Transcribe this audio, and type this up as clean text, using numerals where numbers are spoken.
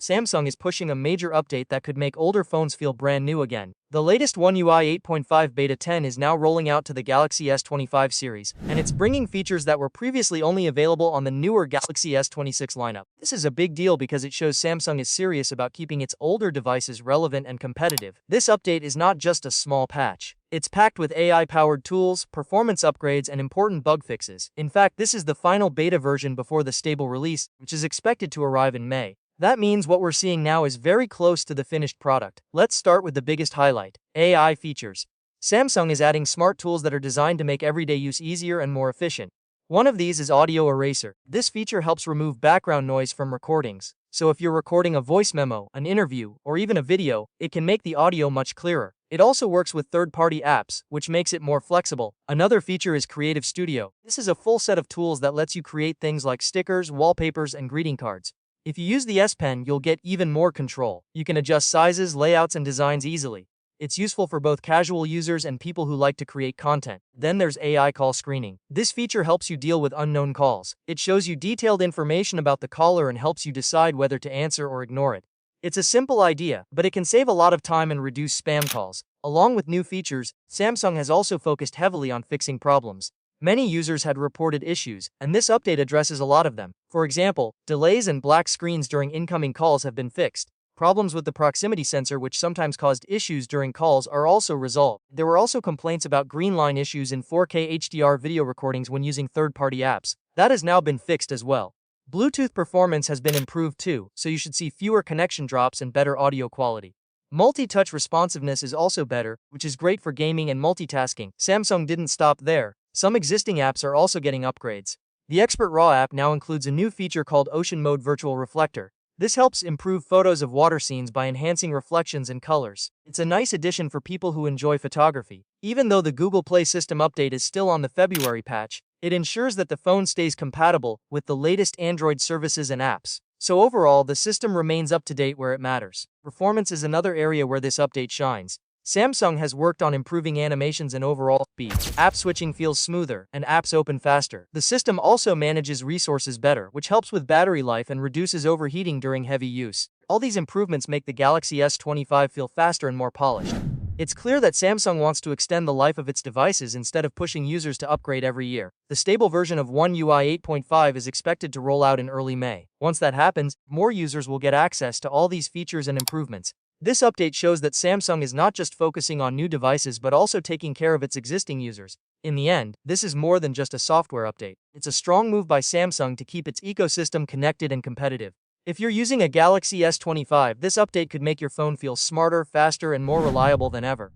Samsung is pushing a major update that could make older phones feel brand new again. The latest One UI 8.5 Beta 10 is now rolling out to the Galaxy S25 series, and it's bringing features that were previously only available on the newer Galaxy S26 lineup. This is a big deal because it shows Samsung is serious about keeping its older devices relevant and competitive. This update is not just a small patch. It's packed with AI-powered tools, performance upgrades, and important bug fixes. In fact, this is the final beta version before the stable release, which is expected to arrive in May. That means what we're seeing now is very close to the finished product. Let's start with the biggest highlight: AI features. Samsung is adding smart tools that are designed to make everyday use easier and more efficient. One of these is Audio Eraser. This feature helps remove background noise from recordings. So if you're recording a voice memo, an interview, or even a video, it can make the audio much clearer. It also works with third-party apps, which makes it more flexible. Another feature is Creative Studio. This is a full set of tools that lets you create things like stickers, wallpapers, and greeting cards. If you use the S Pen, you'll get even more control. You can adjust sizes, layouts, and designs easily. It's useful for both casual users and people who like to create content. Then there's AI call screening. This feature helps you deal with unknown calls. It shows you detailed information about the caller and helps you decide whether to answer or ignore it. It's a simple idea, but it can save a lot of time and reduce spam calls. Along with new features, Samsung has also focused heavily on fixing problems. Many users had reported issues, and this update addresses a lot of them. For example, delays and black screens during incoming calls have been fixed. Problems with the proximity sensor, which sometimes caused issues during calls, are also resolved. There were also complaints about green line issues in 4K HDR video recordings when using third-party apps. That has now been fixed as well. Bluetooth performance has been improved too, so you should see fewer connection drops and better audio quality. Multi-touch responsiveness is also better, which is great for gaming and multitasking. Samsung didn't stop there. Some existing apps are also getting upgrades. The Expert RAW app now includes a new feature called Ocean Mode Virtual Reflector. This helps improve photos of water scenes by enhancing reflections and colors. It's a nice addition for people who enjoy photography. Even though the Google Play system update is still on the February patch, it ensures that the phone stays compatible with the latest Android services and apps. So overall, the system remains up to date where it matters. Performance is another area where this update shines. Samsung has worked on improving animations and overall speed. App switching feels smoother, and apps open faster. The system also manages resources better, which helps with battery life and reduces overheating during heavy use. All these improvements make the Galaxy S25 feel faster and more polished. It's clear that Samsung wants to extend the life of its devices instead of pushing users to upgrade every year. The stable version of One UI 8.5 is expected to roll out in early May. Once that happens, more users will get access to all these features and improvements. This update shows that Samsung is not just focusing on new devices but also taking care of its existing users. In the end, this is more than just a software update. It's a strong move by Samsung to keep its ecosystem connected and competitive. If you're using a Galaxy S25, this update could make your phone feel smarter, faster, and more reliable than ever.